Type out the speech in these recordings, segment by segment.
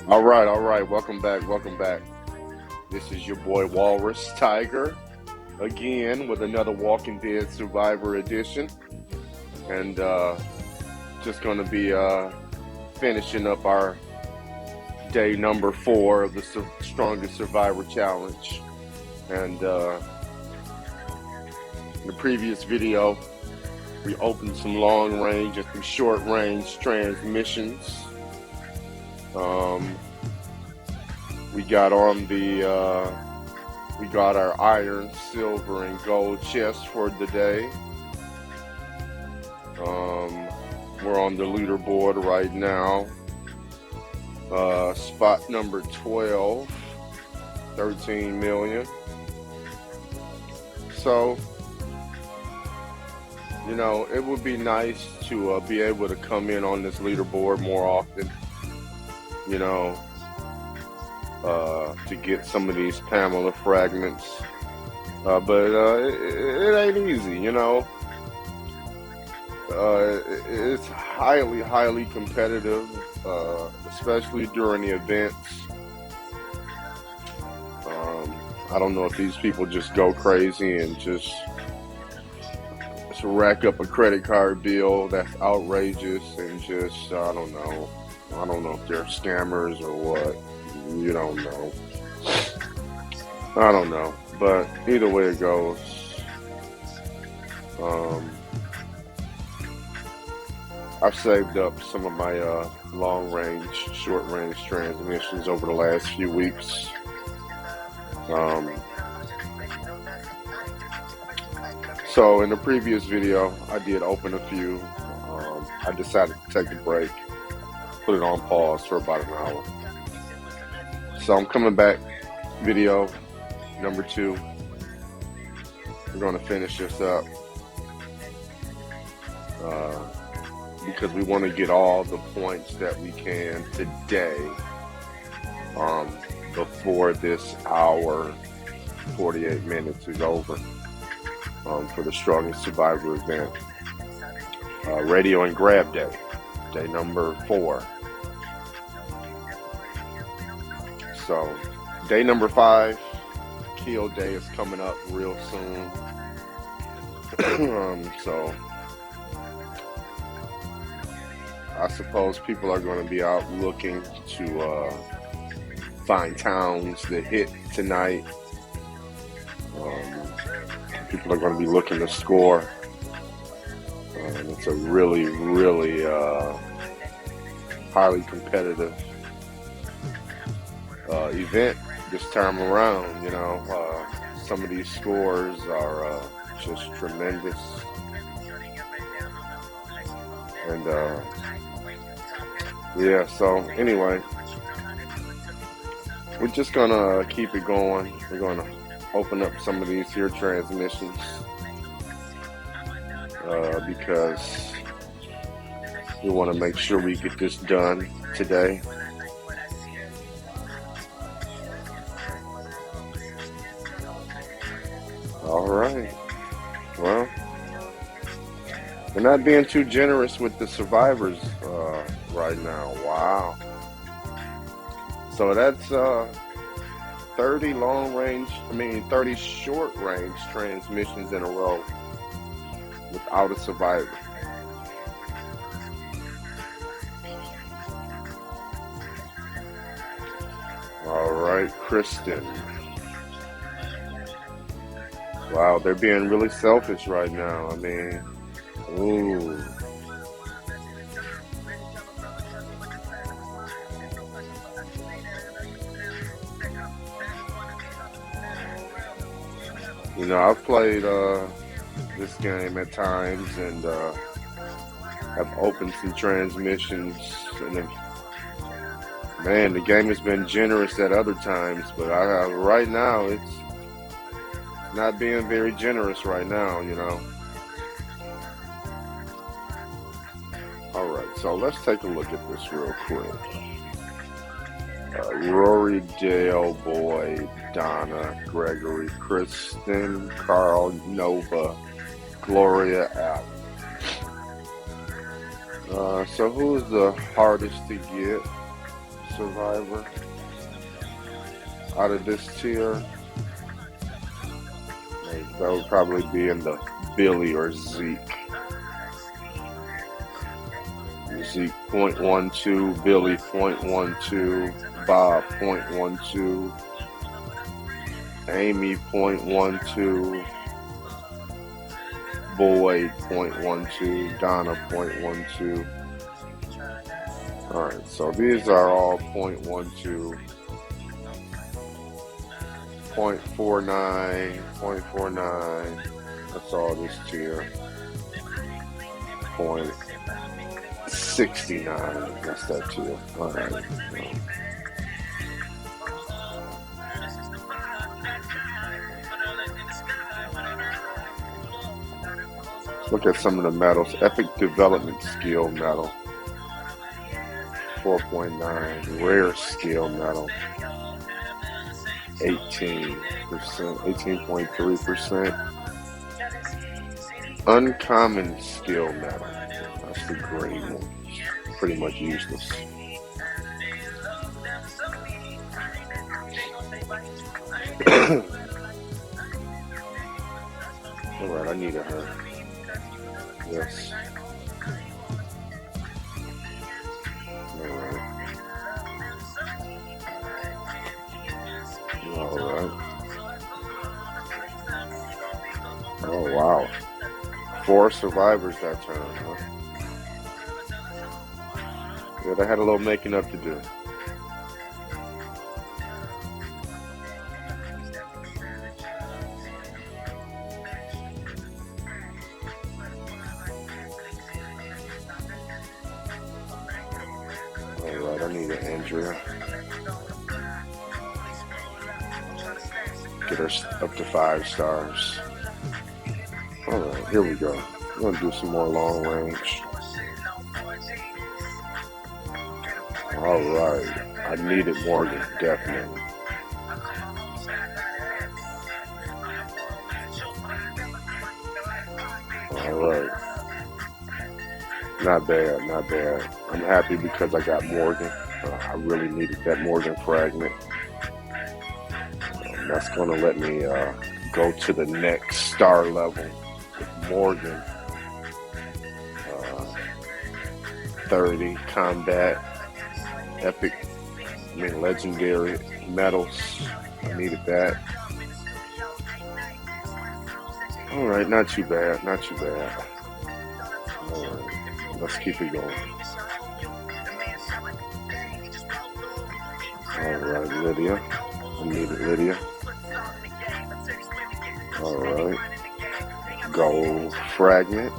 All right. Welcome back. Welcome back. This is your boy Walrus Tiger again with another Walking Dead Survivor edition, and just going to be finishing up our day number 4 of the Strongest Survivor Challenge. And in the previous video, we opened some long range and some short range transmissions. We got on we got our iron, silver, and gold chest for the day. We're on the leaderboard right now. Spot number 12, 13 million. So, it would be nice to be able to come in on this leaderboard more often, to get some of these Pamela fragments. But it ain't easy, it's highly competitive, especially during the events. I don't know if these people just go crazy and just rack up a credit card bill that's outrageous and just, I don't know if they're scammers or what. You don't know. I don't know. But either way it goes, I've saved up some of my long range, short range transmissions over the last few weeks. So in the previous video, I did open a few. I decided to take a break, put it on pause for about an hour. So I'm coming back, video number 2. We're going to finish this up because we want to get all the points that we can today before this hour, 48 minutes is over for the Strongest Survivor event. Radio and Grab Day, day number 4. So, day number 5, Kill Day, is coming up real soon. So, I suppose people are going to be out looking to find towns to hit tonight. People are going to be looking to score. It's a really highly competitive event this time around. Some of these scores are just tremendous, and yeah. So anyway, we're just gonna keep it going. We're gonna open up some of these here transmissions because we want to make sure we get this done today. All right. Well, we're not being too generous with the survivors right now. Wow. So that's 30 short range transmissions in a row without a survivor. All right, Kristen. Wow, they're being really selfish right now. I mean, ooh. I've played this game at times and have opened some transmissions, and man, the game has been generous at other times, but right now it's not being very generous right now, All right, so let's take a look at this real quick. Rory, Dale, Boyd, Donna, Gregory, Kristen, Carl, Nova, Gloria, Al. So who's the hardest to get? survivor out of this tier. That would probably be in the Billy or Zeke. Zeke 0.12, Billy 0.12, Bob 0.12, Amy 0.12, Boyd 0.12, Donna 0.12. Alright, so these are all 0.12, 0.49, 0.49. That's all this tier. 0.69. That's that tier. Alright. Let's look at some of the medals. Epic Development Skill Medal. 4.9. Rare Skill Medal. 18%, 18.3%. Uncommon Skill Medal. That's the grade one. Pretty much useless. Alright, I need her. Yes. Alright. Alright. Oh, wow. 4 survivors that turn, huh? Yeah, they had a little making up to do. Alright, I need an Andrea. Get her up to 5 stars. Alright, here we go. I'm going to do some more long range. Alright, I needed Morgan, definitely. Alright. Not bad, not bad. I'm happy because I got Morgan. I really needed that Morgan fragment. That's going to let me go to the next star level with Morgan. 30 combat, epic, legendary medals. I needed that. Alright, not too bad, not too bad. Alright, let's keep it going. Alright, Lydia. I needed Lydia. Alright. Gold fragment.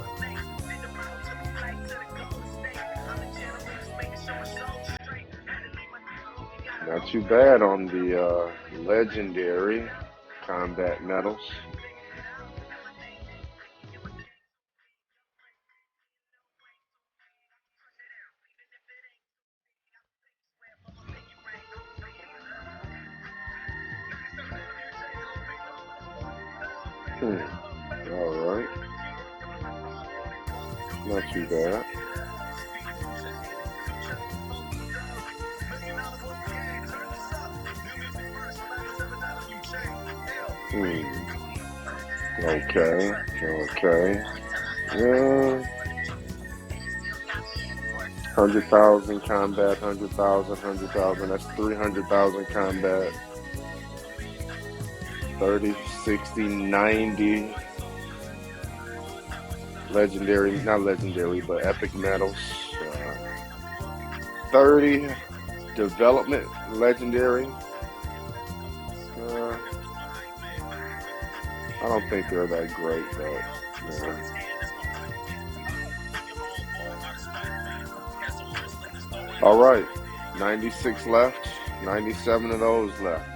Not too bad on the legendary combat medals. Alright. Not too bad. Okay, okay. Yeah. 100,000 combat, 100,000, 100,000. That's 300,000 combat. 30, 60, 90. Legendary, not legendary, but epic medals. 30 development legendary. I don't think they're that great, but all right, 96 left, 97 of those left.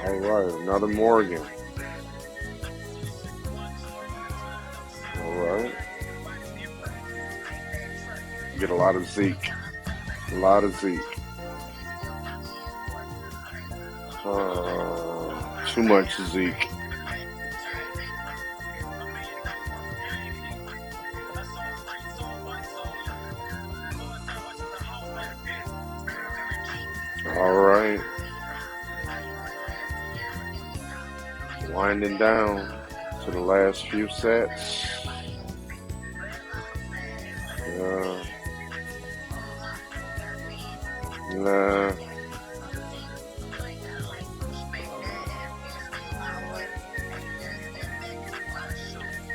All right, another Morgan. All right. Get a lot of Zeke. A lot of Zeke. Too much Zeke. All right, winding down to the last few sets. Uh, nah.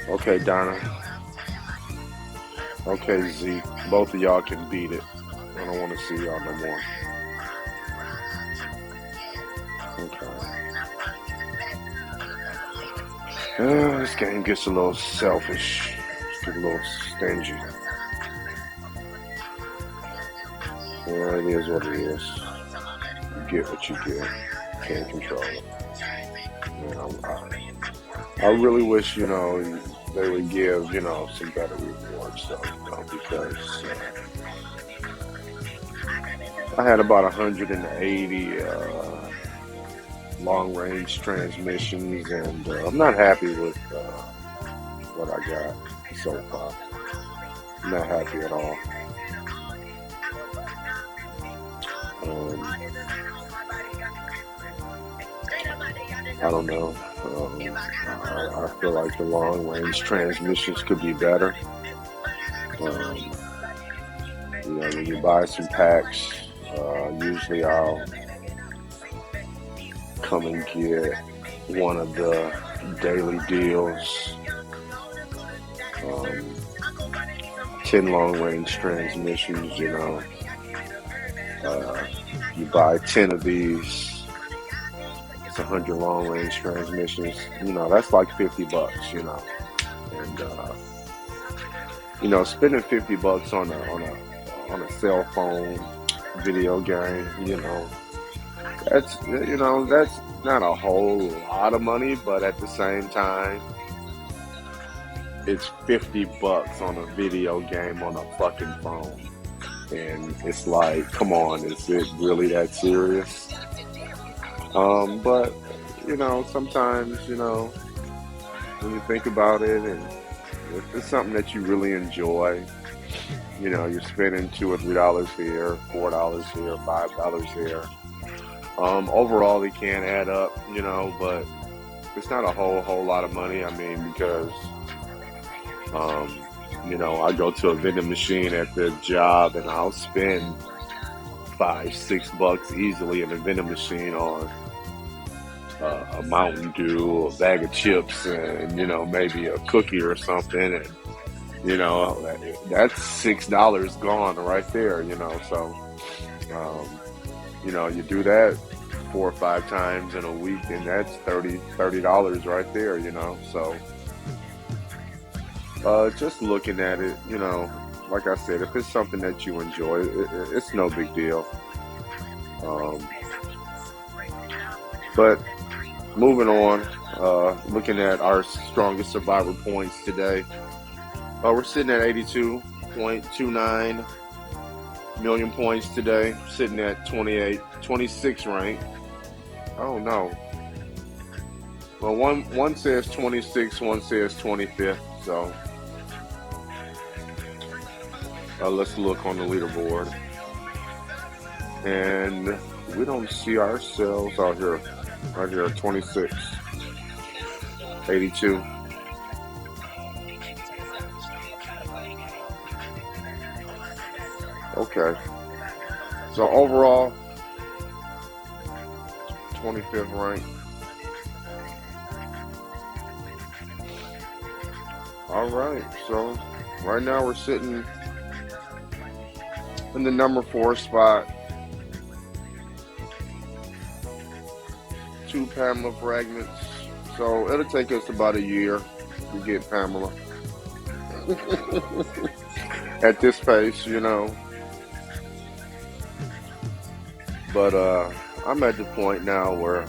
Okay, Donna. Okay, Z. Both of y'all can beat it. I don't want to see y'all no more. Okay. This game gets a little selfish. It's a little stingy. Yeah, it is what it is. You get what you get. Can't control it. I really wish, they would give, some better rewards, though, because I had about 180 long-range transmissions, and I'm not happy with what I got so far. I'm not happy at all. I don't know. I feel like the long-range transmissions could be better. When you buy some packs, usually I'll come and get one of the daily deals. 10 long-range transmissions, you buy 10 of these, it's 100 long-range transmissions, that's like $50, and spending $50 on a cell phone video game, that's not a whole lot of money, but at the same time, it's $50 on a video game on a fucking phone. And it's like, come on, is it really that serious? But, sometimes, when you think about it, and if it's something that you really enjoy, you're spending $2 or $3 here, $4 here, $5 here. Overall, it can add up, but it's not a whole lot of money. I mean, because, I go to a vending machine at the job and I'll spend $5-6 easily in a vending machine on a Mountain Dew, a bag of chips, and, maybe a cookie or something. And, that's $6 gone right there, so, you do that 4 or 5 times in a week, and that's $30 right there, so just looking at it, like I said, if it's something that you enjoy, it's no big deal. But moving on, looking at our strongest survivor points today, we're sitting at 82.29 million points today, sitting at 26 rank. Oh no. Well, one says 26, one says 25th, so let's look on the leaderboard. And we don't see ourselves out here, right here, 26, 82. Okay. So overall, 25th rank. All right. So right now we're sitting in the number 4 spot. 2 Pamela fragments. So it'll take us about a year to get Pamela. At this pace, But I'm at the point now where,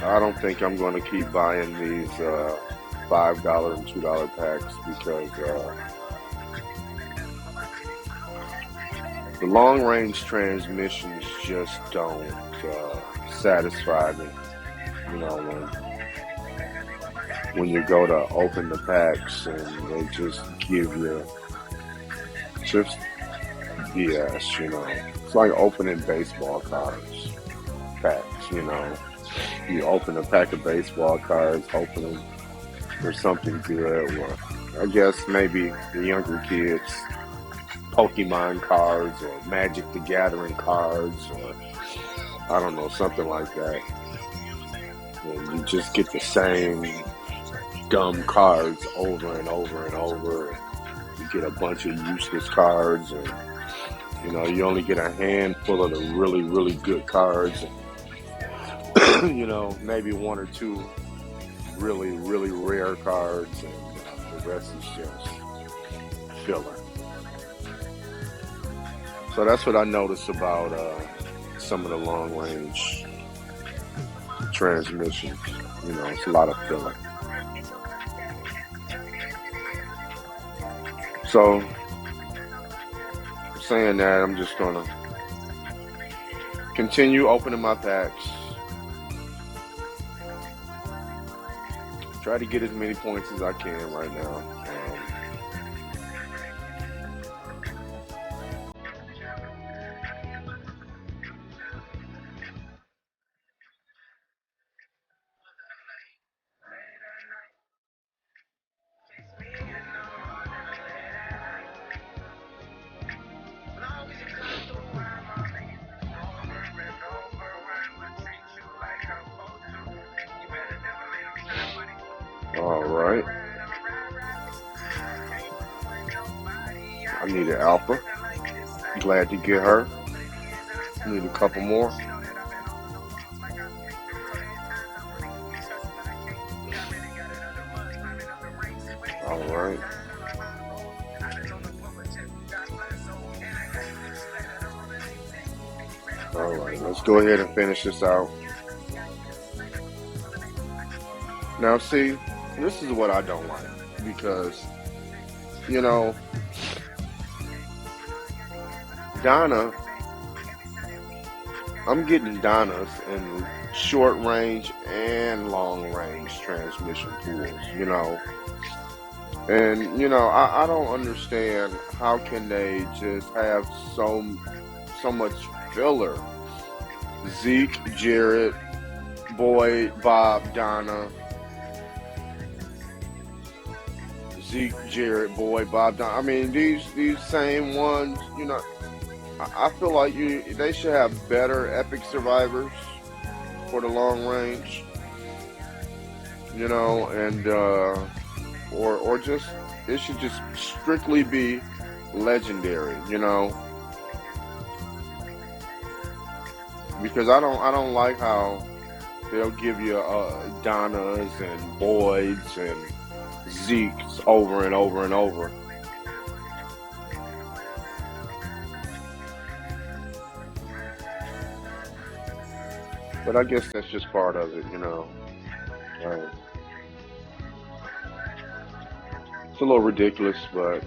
I don't think I'm going to keep buying these $5 and $2 packs because the long-range transmissions just don't satisfy me. When you go to open the packs and they just give you just Yes, it's like opening baseball cards packs. You open a pack of baseball cards, hoping for something good. Or I guess maybe the younger kids, Pokemon cards or Magic the Gathering cards, or I don't know, something like that. And you just get the same dumb cards over and over and over. You get a bunch of useless cards, and you only get a handful of the really, really good cards. And, maybe one or two really, really rare cards, and the rest is just filler. So that's what I noticed about some of the long range transmissions. It's a lot of filler. So, saying that, I'm just gonna continue opening my packs. Try to get as many points as I can right now. All right. I need an alpha. Glad to get her. Need a couple more. All right. All right. Let's go ahead and finish this out. Now, see, this is what I don't like because, Donna, I'm getting Donnas in short range and long range transmission pools, And, I don't understand how can they just have so much filler. Zeke, Jarrett, Boyd, Bob, Donna. Zeke, Jarrett, Boyd, Bob, Donna. I mean, these same ones, I feel like they should have better epic survivors for the long range, and or just it should just strictly be legendary, because I don't like how they'll give you Donnas and Boyds and Zeke's over and over and over. But I guess that's just part of it, It's a little ridiculous, but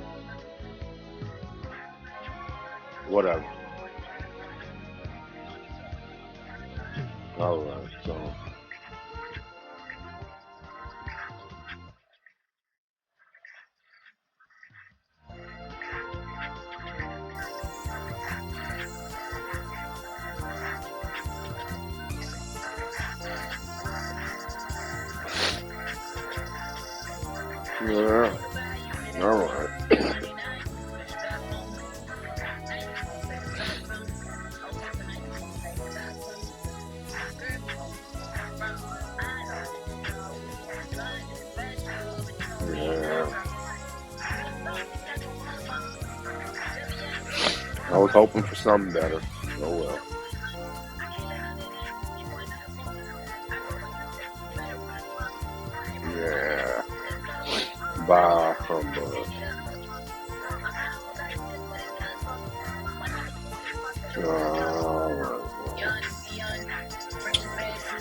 whatever. All right, so yeah, all right. Yeah, I was hoping for something better. Oh well. Yeah, bye, humbug. All right.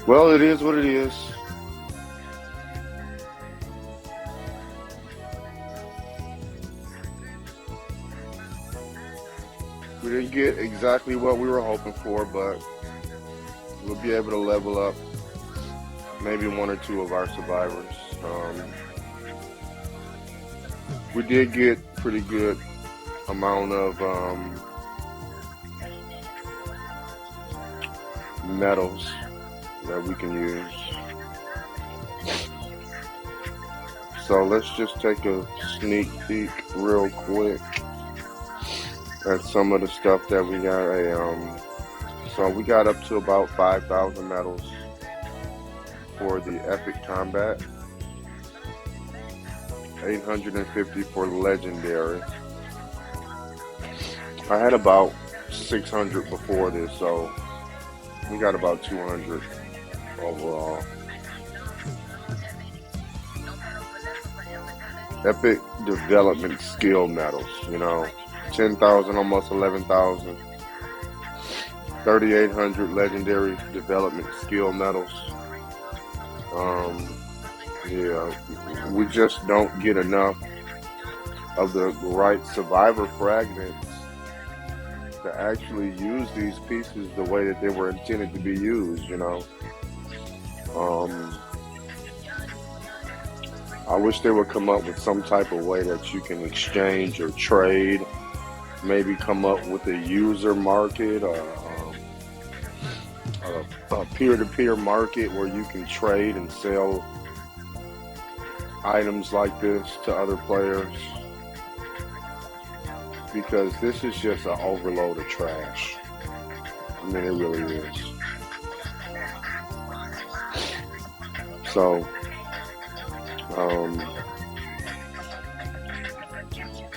Well, it is what it is. We didn't get exactly what we were hoping for, but we'll be able to level up maybe one or two of our survivors. We did get pretty good amount of medals that we can use. So let's just take a sneak peek real quick at some of the stuff that we got. So we got up to about 5,000 medals for the epic combat, 850 for legendary. I had about 600 before this, so we got about 200 overall. Epic development skill medals, 10,000, almost 11,000. 3,800 legendary development skill medals. Yeah, we just don't get enough of the right survivor fragments to actually use these pieces the way that they were intended to be used, I wish they would come up with some type of way that you can exchange or trade, maybe come up with a user market or a peer-to-peer market where you can trade and sell items like this to other players, because this is just an overload of trash. I mean, it really is. So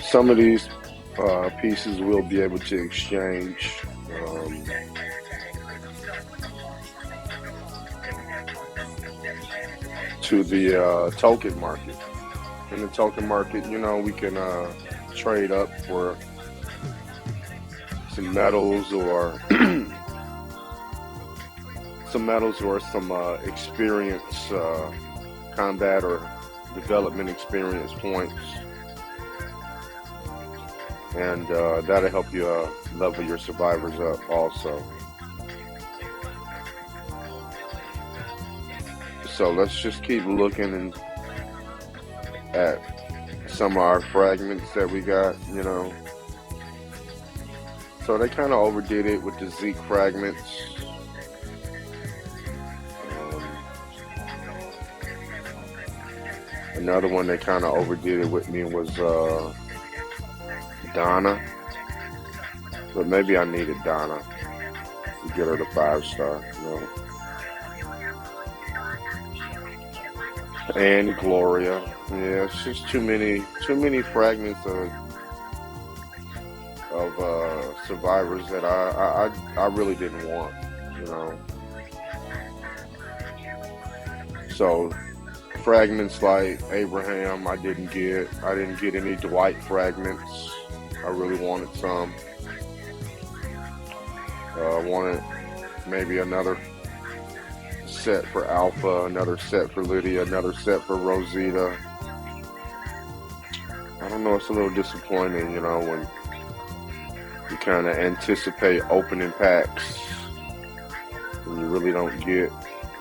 some of these pieces we'll be able to exchange to the token market. In the token market, we can trade up for some metals or some experience, combat or development experience points, and that'll help you level your survivors up also. So let's just keep looking at some of our fragments that we got, So they kind of overdid it with the Zeke fragments. Another one they kind of overdid it with me was Donna. But maybe I needed Donna to get her to 5-star, And Gloria. Yeah, it's just too many fragments of survivors that I really didn't want, So fragments like Abraham, I didn't get any Dwight fragments. I really wanted some. I wanted maybe another set for Alpha, another set for Lydia, another set for Rosita. I don't know, it's a little disappointing, when you kind of anticipate opening packs and you really don't get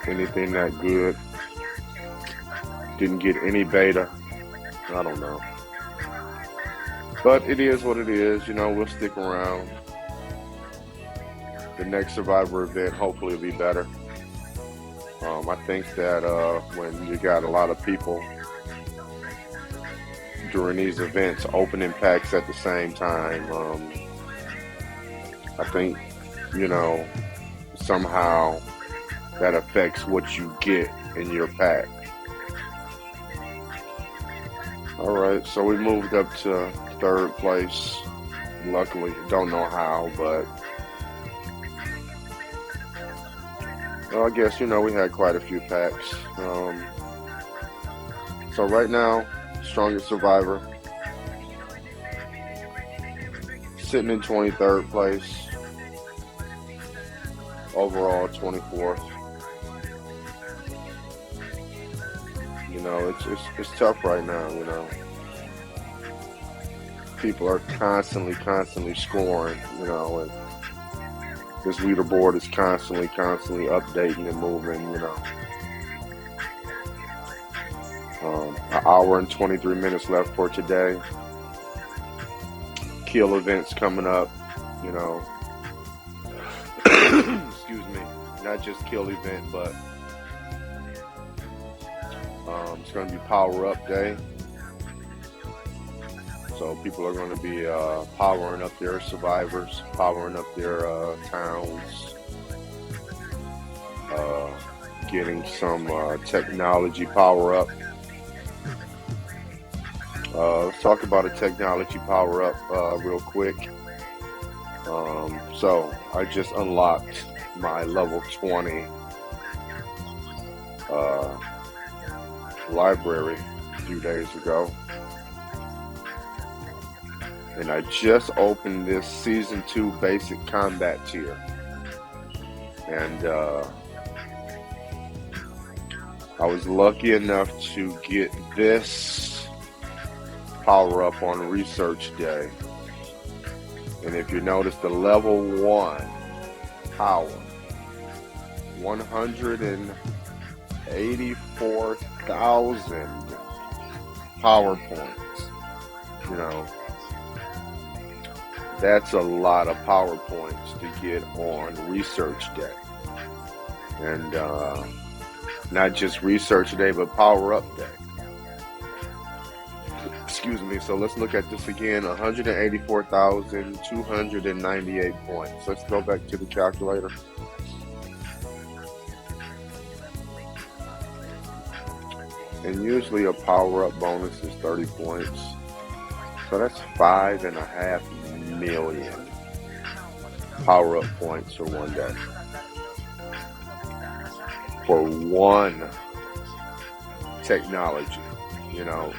anything that good. Didn't get any beta. I don't know. But it is what it is, we'll stick around. The next Survivor event hopefully will be better. I think that when you got a lot of people during these events opening packs at the same time, I think, somehow that affects what you get in your pack. All right, so we moved up to 3rd place. Luckily, don't know how, but I guess, we had quite a few packs. So right now, strongest survivor, sitting in 23rd place. Overall, 24th. It's tough right now, People are constantly scoring, and this leaderboard is constantly updating and moving, An hour and 23 minutes left for today. Kill events coming up, Excuse me. not just kill event, but it's going to be Power Up Day. So people are going to be powering up their survivors, powering up their towns, getting some technology power up. Let's talk about a technology power up real quick. So I just unlocked my level 20 library a few days ago. And I just opened this Season 2 Basic Combat tier. And I was lucky enough to get this power up on Research Day. And if you notice, the level 1 power, 184,000 power points. You know, that's a lot of power points to get on Research Day. And not just Research Day, but Power Up Day. Excuse me. So let's look at this again. 184,298 points. Let's go back to the calculator. And usually a power-up bonus is 30 points. So that's 5.5 million power-up points for one day. For one technology. You know,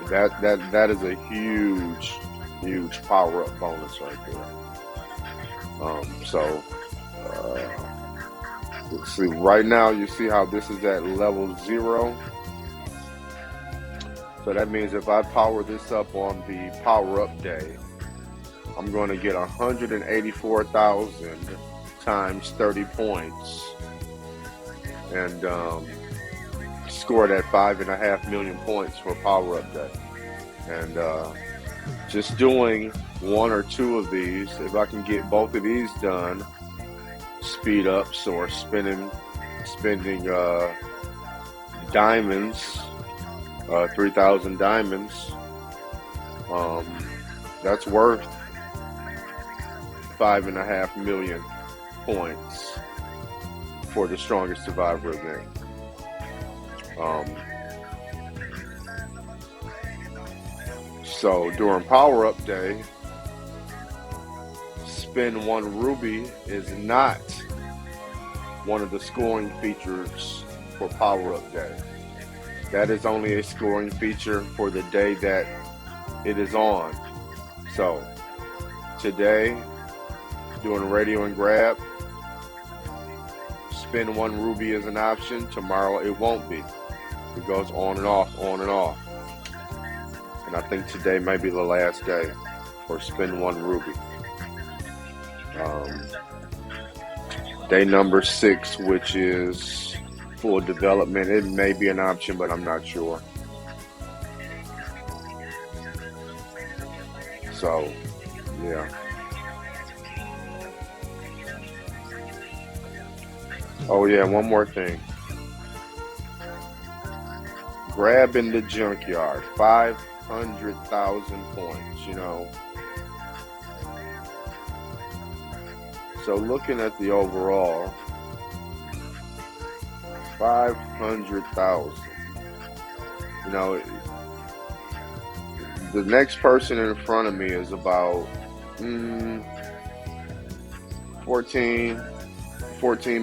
that is a huge power-up bonus right there. Let's see. Right now, you see how this is at level 0. So that means if I power this up on the power-up day, I'm going to get 184,000 times 30 points, and score that 5.5 million points for Power Up Day. And just doing one or two of these, if I can get both of these done, speed ups or spending diamonds, 3,000 diamonds, that's worth 5.5 million points for the Strongest Survivor event. So during Power Up Day, spend 1 ruby is not one of the scoring features for Power Up Day. That is only a scoring feature for the day that it is on. So today, doing radio and grab, spend 1 ruby as an option. Tomorrow it won't be. It goes on and off, on and off. And I think today might be the last day for spend 1 ruby. Day number 6, which is full development, it may be an option, but I'm not sure. So, yeah. Oh yeah, one more thing. Grab in the junkyard, 500,000 points, you know. So looking at the overall, 500,000. You know, the next person in front of me is about 14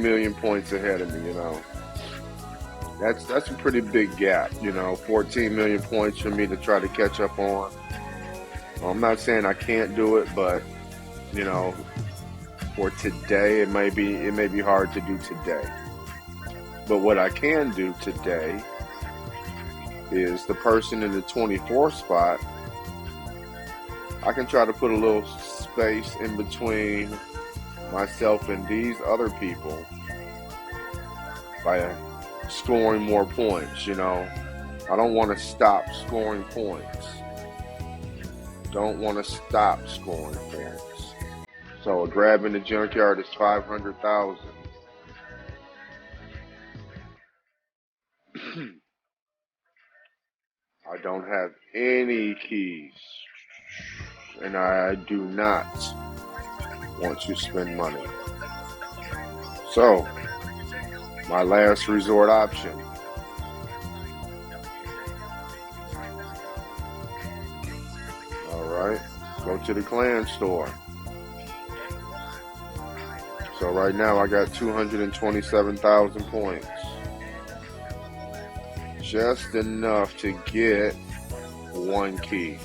million points ahead of me, you know. That's a pretty big gap, you know, 14 million points for me to try to catch up on. I'm not saying I can't do it, but, you know, for today, it may be hard to do today. But what I can do today is the person in the 24th spot, I can try to put a little space in between myself and these other people by scoring more points, you know. I don't want to stop scoring points. Don't want to stop scoring points. So a grab in the junkyard is 500,000. don't have any keys, and I do not want to spend money. So, my last resort option. Alright, go to the clan store. So right now I got 227,000 points. Just enough to get one key.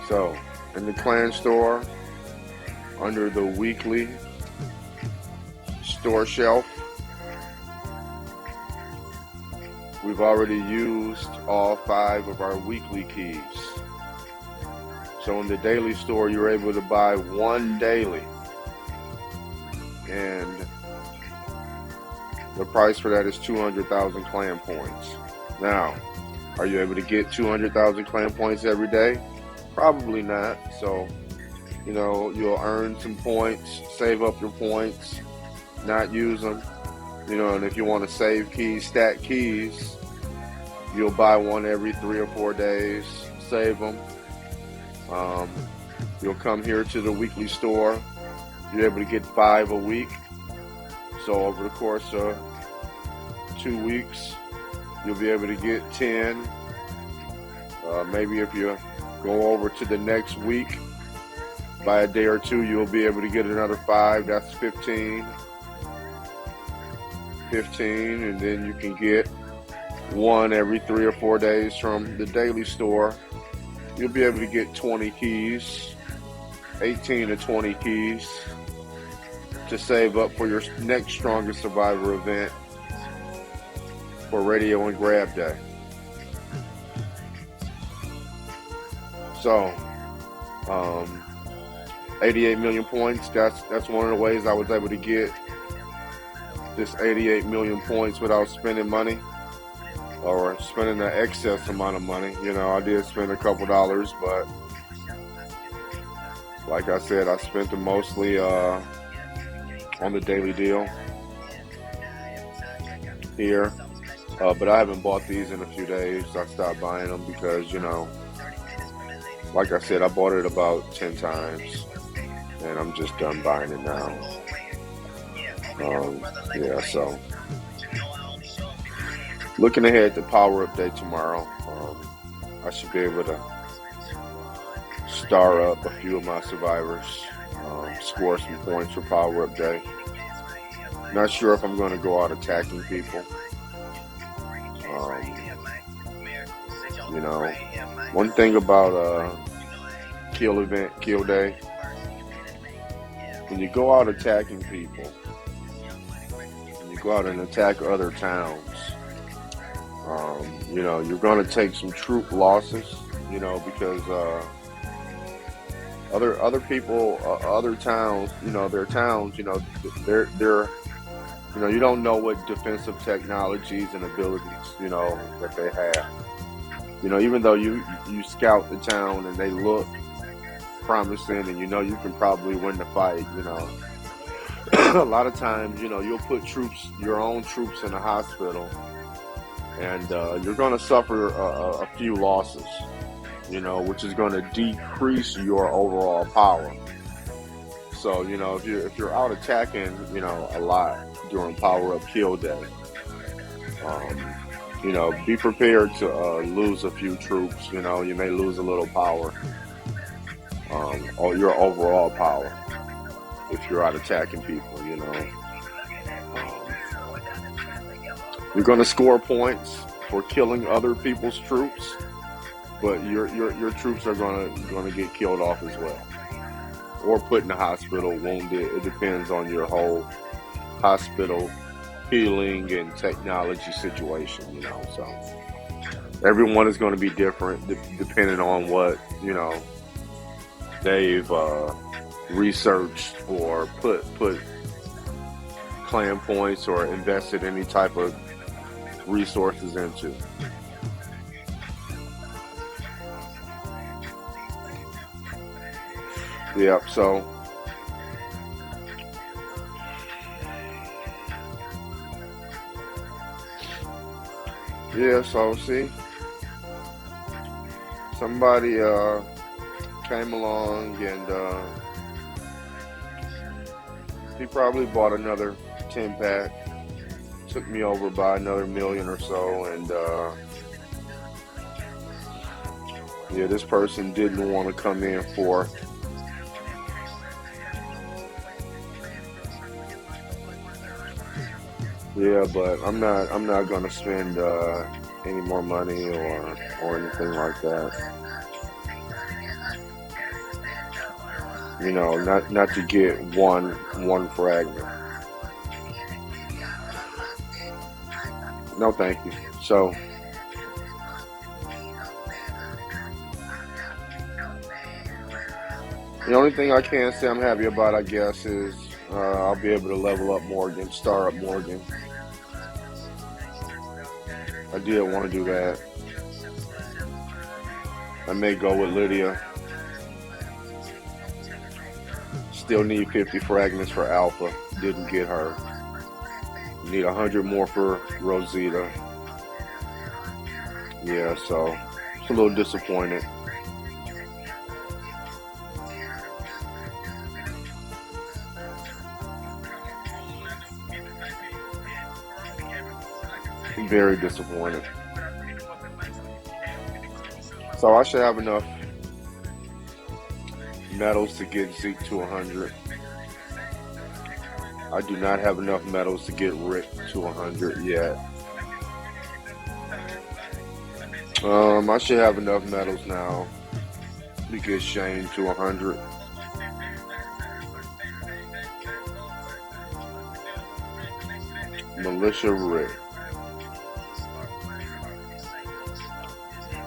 So, in the clan store, under the weekly store shelf, we've already used all 5 of our weekly keys. So in the daily store, you're able to buy 1 daily. And the price for that is 200,000 clan points. Now, are you able to get 200,000 clan points every day? Probably not. So, you'll earn some points, save up your points, not use them. And if you want to save keys, stack keys, you'll buy one every 3 or 4 days, save them. You'll come here to the weekly store. You're able to get 5 a week. So over the course of 2 weeks, you'll be able to get 10. Maybe if you go over to the next week, by a day or 2, you'll be able to get another 5. That's 15. 15, and then you can get 1 every 3 or 4 days from the daily store. You'll be able to get 20 keys, 18 to 20 keys to save up for your next Strongest Survivor event for Radio and Grab Day. So, 88 million points, that's one of the ways I was able to get this 88 million points without spending money or spending an excess amount of money. I did spend a couple dollars, but like I said, I spent them mostly on the daily deal here. But I haven't bought these in a few days. I stopped buying them because, like I said, I bought it about 10 times and I'm just done buying it now. So looking ahead to Power Up Day tomorrow, I should be able to star up a few of my survivors, score some points for Power Up Day. Not sure if I'm going to go out attacking people. One thing about kill day, when you go out attacking people, when you go out and attack other towns, you're going to take some troop losses, because other people, other towns, their towns, they're you don't know what defensive technologies and abilities, that they have. Even though you scout the town and they look promising and you can probably win the fight, a lot of times, you'll put your own troops in a hospital and you're going to suffer a few losses, which is going to decrease your overall power. So, if you're out attacking, a lot during Power Up Kill Day, be prepared to lose a few troops. You may lose a little power, or your overall power, if you're out attacking people. You're going to score points for killing other people's troops, but your troops are going to get killed off as well, or put in the hospital, wounded. It depends on your whole hospital healing and technology situation, so everyone is going to be different depending on what, they've researched or put clan points or invested any type of resources into. Yep, so Yeah, so see, somebody came along and he probably bought another 10 pack, took me over by another million or so, and yeah, this person didn't want to come in for. Yeah, but I'm not gonna spend any more money or anything like that. You know, not to get one fragment. No, thank you. So the only thing I can say I'm happy about, I guess, is I'll be able to level up Morgan, star up Morgan. I did want to do that. I may go with Lydia. Still need 50 fragments for Alpha. Didn't get her. Need 100 more for Rosita. Yeah, so it's a little disappointed. Very disappointed. So I should have enough medals to get Zeke to 100. I do not have enough medals to get Rick to 100 yet. I should have enough medals now to get Shane to 100. Militia Rick.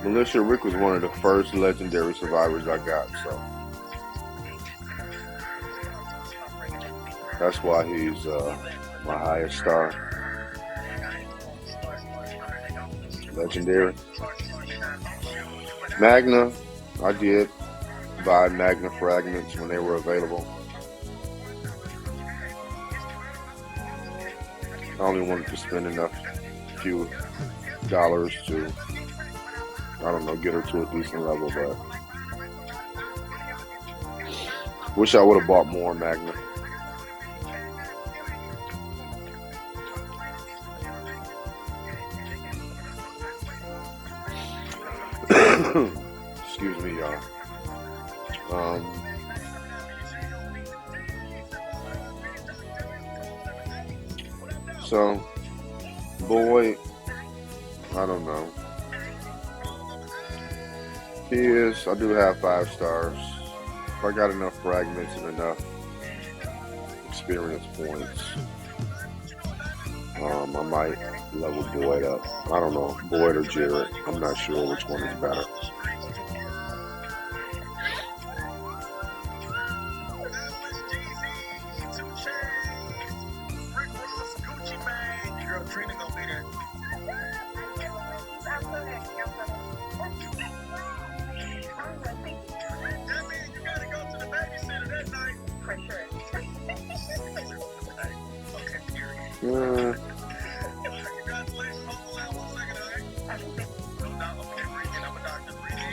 Militia Rick was one of the first legendary survivors I got, so that's why he's my highest star. Legendary. Magna, I did buy Magna fragments when they were available. I only wanted to spend enough few dollars to, I don't know, get her to a decent level, but wish I would have bought more Magna. Excuse me, y'all. So, boy, I don't know. I do have 5 stars. If I got enough fragments and enough experience points, I might level Boyd up. I don't know, Boyd or Jarrett. I'm not sure which one is better.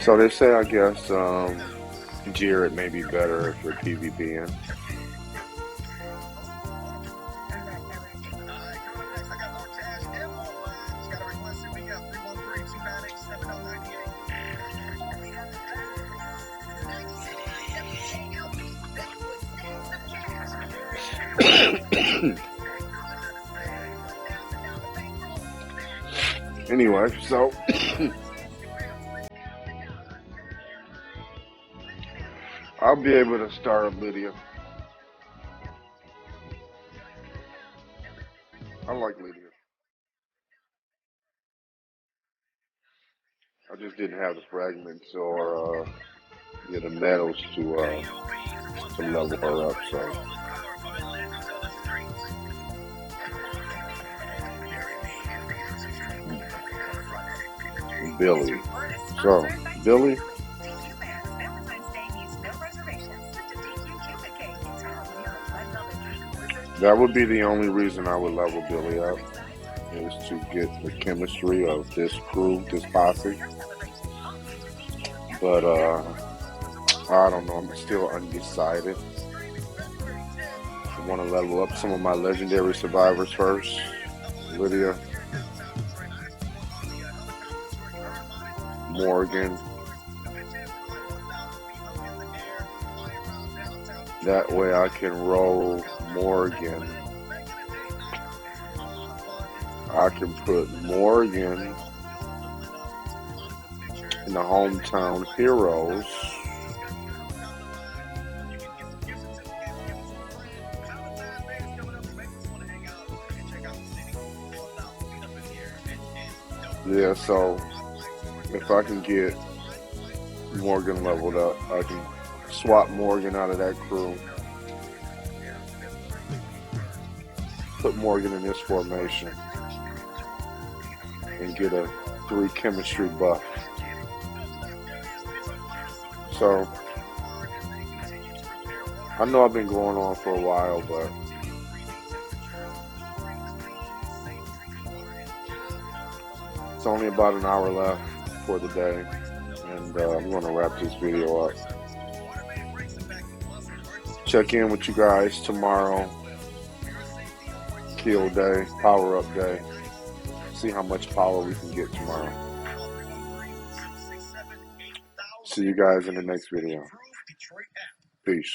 So they say, I guess, Jarrett may be better if you're PvPing. Anyway, so I'll be able to star up Lydia. I like Lydia. I just didn't have the fragments or the medals to level her up. So Billy. So Billy. That would be the only reason I would level Billy up. is to get the chemistry of this crew, this posse. But I don't know. I'm still undecided. I want to level up some of my legendary survivors first. Lydia, Morgan. That way I can roll Morgan. I can put Morgan in the hometown heroes. Yeah, so if I can get Morgan leveled up, I can swap Morgan out of that crew. Put Morgan in this formation and get a 3 chemistry buff. So I know I've been going on for a while, but it's only about an hour left for the day, and I'm going to wrap this video up. Check in with you guys tomorrow. Kill day, power up day. See how much power we can get tomorrow. See you guys in the next video. Peace.